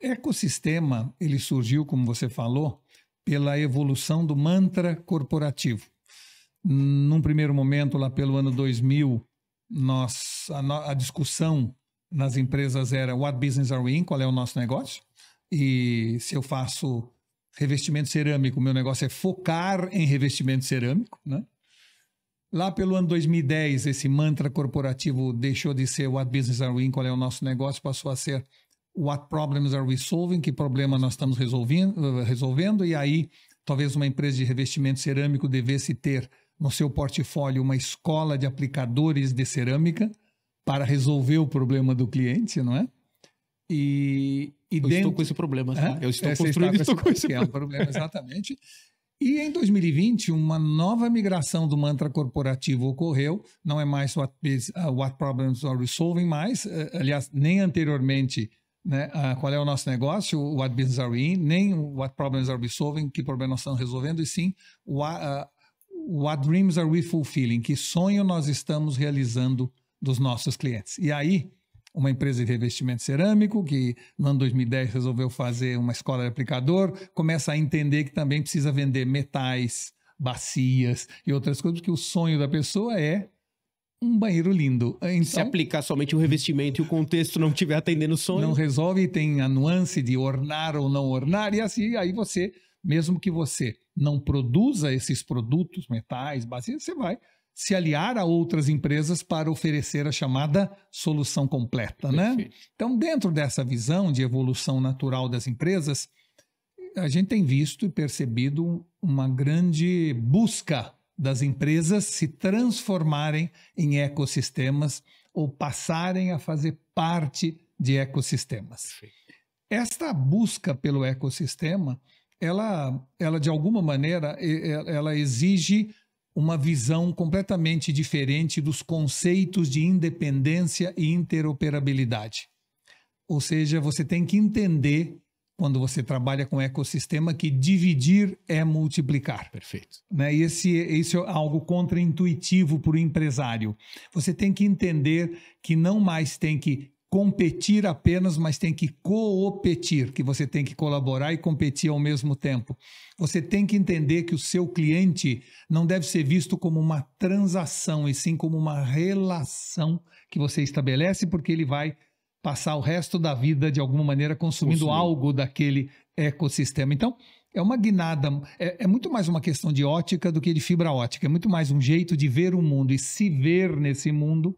Ecossistema, ele surgiu, como você falou, pela evolução do mantra corporativo. Num primeiro momento, lá pelo ano 2000, a discussão nas empresas era what business are we in, qual é o nosso negócio? E se eu faço revestimento cerâmico, meu negócio é focar em revestimento cerâmico, né? Lá pelo ano 2010, esse mantra corporativo deixou de ser what business are we in, qual é o nosso negócio, passou a ser what problems are we solving, que problema nós estamos resolvendo, e aí talvez uma empresa de revestimento cerâmico devesse ter no seu portfólio uma escola de aplicadores de cerâmica para resolver o problema do cliente, não é? Estou com esse problema. Tá? Eu estou construindo e estou com esse problema. Exatamente. E em 2020, uma nova migração do mantra corporativo ocorreu. Não é mais what problems are we solving mais. Aliás, nem anteriormente, né, qual é o nosso negócio, what business are we in, nem what problems are we solving, que problema nós estamos resolvendo, e sim what dreams are we fulfilling, que sonho nós estamos realizando dos nossos clientes. E aí, uma empresa de revestimento cerâmico, que no ano 2010 resolveu fazer uma escola de aplicador, começa a entender que também precisa vender metais, bacias e outras coisas, porque o sonho da pessoa é um banheiro lindo. Então, se aplicar somente o revestimento e o contexto não estiver atendendo o sonho... Não resolve, tem a nuance de ornar ou não ornar, e assim, aí você, mesmo que você não produza esses produtos, metais, bacias, você vai se aliar a outras empresas para oferecer a chamada solução completa, né? Então, dentro dessa visão de evolução natural das empresas, a gente tem visto e percebido uma grande busca das empresas se transformarem em ecossistemas ou passarem a fazer parte de ecossistemas. Esta busca pelo ecossistema, ela de alguma maneira, ela exige uma visão completamente diferente dos conceitos de independência e interoperabilidade. Ou seja, você tem que entender, quando você trabalha com ecossistema, que dividir é multiplicar. Perfeito. Né? E isso é algo contraintuitivo para o empresário. Você tem que entender que não mais tem que competir apenas, mas tem que coopetir, que você tem que colaborar e competir ao mesmo tempo. Você tem que entender que o seu cliente não deve ser visto como uma transação, e sim como uma relação que você estabelece, porque ele vai passar o resto da vida, de alguma maneira, consumindo algo daquele ecossistema. Então, é uma guinada, é muito mais uma questão de ótica do que de fibra ótica, é muito mais um jeito de ver o mundo e se ver nesse mundo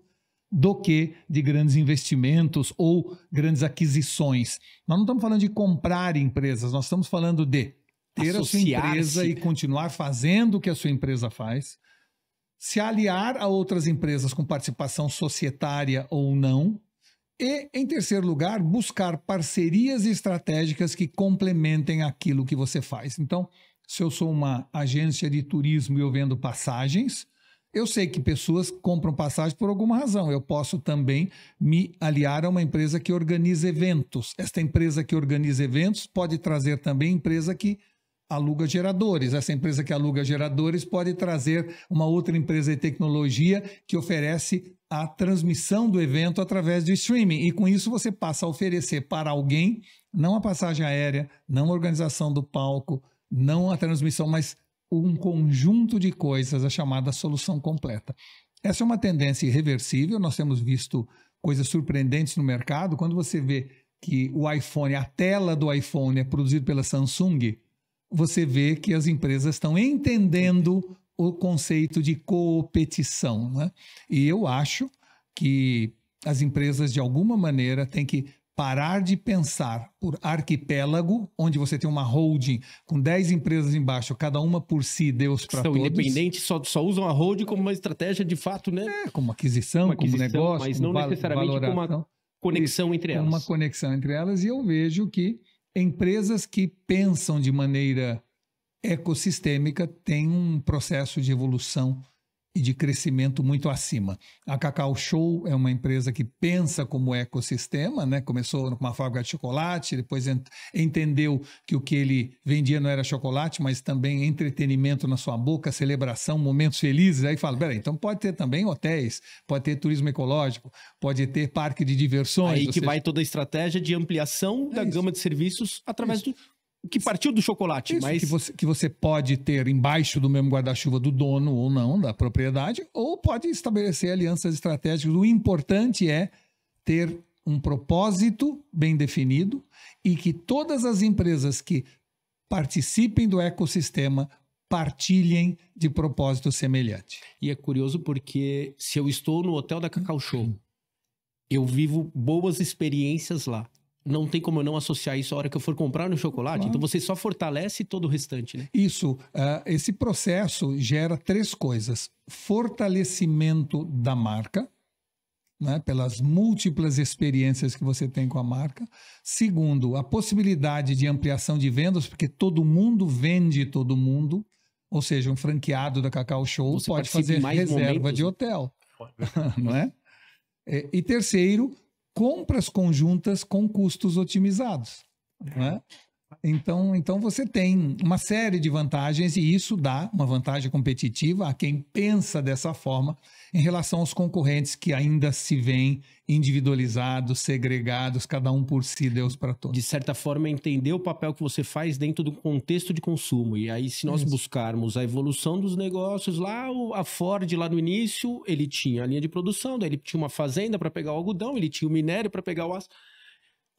do que de grandes investimentos ou grandes aquisições. Nós não estamos falando de comprar empresas, nós estamos falando de ter a sua empresa e continuar fazendo o que a sua empresa faz, se aliar a outras empresas com participação societária ou não, e, em terceiro lugar, buscar parcerias estratégicas que complementem aquilo que você faz. Então, se eu sou uma agência de turismo e eu vendo passagens, eu sei que pessoas compram passagem por alguma razão. Eu posso também me aliar a uma empresa que organiza eventos. Esta empresa que organiza eventos pode trazer também empresa que aluga geradores. Essa empresa que aluga geradores pode trazer uma outra empresa de tecnologia que oferece a transmissão do evento através do streaming. E com isso você passa a oferecer para alguém, não a passagem aérea, não a organização do palco, não a transmissão, mas um conjunto de coisas, a chamada solução completa. Essa é uma tendência irreversível, nós temos visto coisas surpreendentes no mercado. Quando você vê que o iPhone, a tela do iPhone é produzida pela Samsung, você vê que as empresas estão entendendo o conceito de competição, né? E eu acho que as empresas, de alguma maneira, têm que parar de pensar por arquipélago, onde você tem uma holding com 10 empresas embaixo, cada uma por si, Deus para todos. São independentes, só usam a holding como uma estratégia de fato, né? Como aquisição, como negócio, mas não necessariamente como uma conexão entre elas. Uma conexão entre elas, e eu vejo que empresas que pensam de maneira ecossistêmica têm um processo de evolução e de crescimento muito acima. A Cacau Show é uma empresa que pensa como ecossistema, né? Começou com uma fábrica de chocolate, depois entendeu que o que ele vendia não era chocolate, mas também entretenimento na sua boca, celebração, momentos felizes. Aí fala, peraí, então pode ter também hotéis, pode ter turismo ecológico, pode ter parque de diversões. Aí que vai toda a estratégia de ampliação da gama de serviços através do... que partiu do chocolate, Isso, mas... que você pode ter embaixo do mesmo guarda-chuva do dono ou não, da propriedade, ou pode estabelecer alianças estratégicas. O importante é ter um propósito bem definido e que todas as empresas que participem do ecossistema partilhem de propósito semelhante. E é curioso porque se eu estou no hotel da Cacau Show, eu vivo boas experiências lá. Não tem como eu não associar isso a hora que eu for comprar no chocolate. Claro. Então você só fortalece todo o restante, né? Isso, esse processo gera 3 coisas. Fortalecimento da marca, né, pelas múltiplas experiências que você tem com a marca. Segundo, a possibilidade de ampliação de vendas, porque todo mundo vende todo mundo. Ou seja, um franqueado da Cacau Show Você pode participa em fazer mais reserva momentos, de né? hotel. Não é? E terceiro, compras conjuntas com custos otimizados. Não é? Então você tem uma série de vantagens e isso dá uma vantagem competitiva a quem pensa dessa forma em relação aos concorrentes que ainda se veem individualizados, segregados, cada um por si, Deus para todos. De certa forma, entender o papel que você faz dentro do contexto de consumo. E aí, se nós buscarmos a evolução dos negócios, lá a Ford, lá no início, ele tinha a linha de produção, daí ele tinha uma fazenda para pegar o algodão, ele tinha o minério para pegar o aço.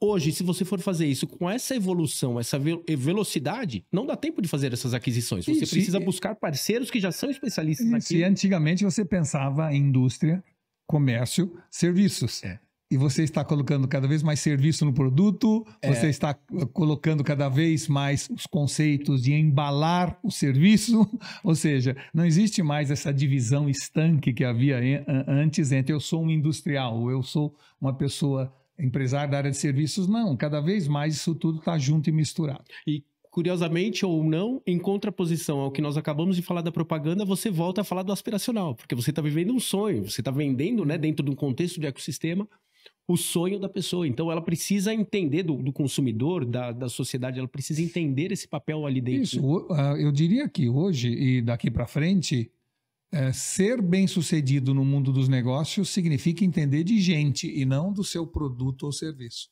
Hoje, se você for fazer isso com essa evolução, essa velocidade, não dá tempo de fazer essas aquisições. Você precisa buscar parceiros que já são especialistas naquilo. E antigamente você pensava em indústria, comércio, serviços. E você está colocando cada vez mais serviço no produto, você está colocando cada vez mais os conceitos de embalar o serviço, ou seja, não existe mais essa divisão estanque que havia antes entre eu sou um industrial, ou eu sou uma pessoa empresário da área de serviços. Não, cada vez mais isso tudo está junto e misturado. E curiosamente ou não, em contraposição ao que nós acabamos de falar da propaganda, você volta a falar do aspiracional, porque você está vivendo um sonho, você está vendendo, né, dentro de um contexto de ecossistema, o sonho da pessoa. Então ela precisa entender do consumidor, da sociedade, ela precisa entender esse papel ali dentro. Isso, eu diria que hoje e daqui para frente, ser bem-sucedido no mundo dos negócios significa entender de gente e não do seu produto ou serviço.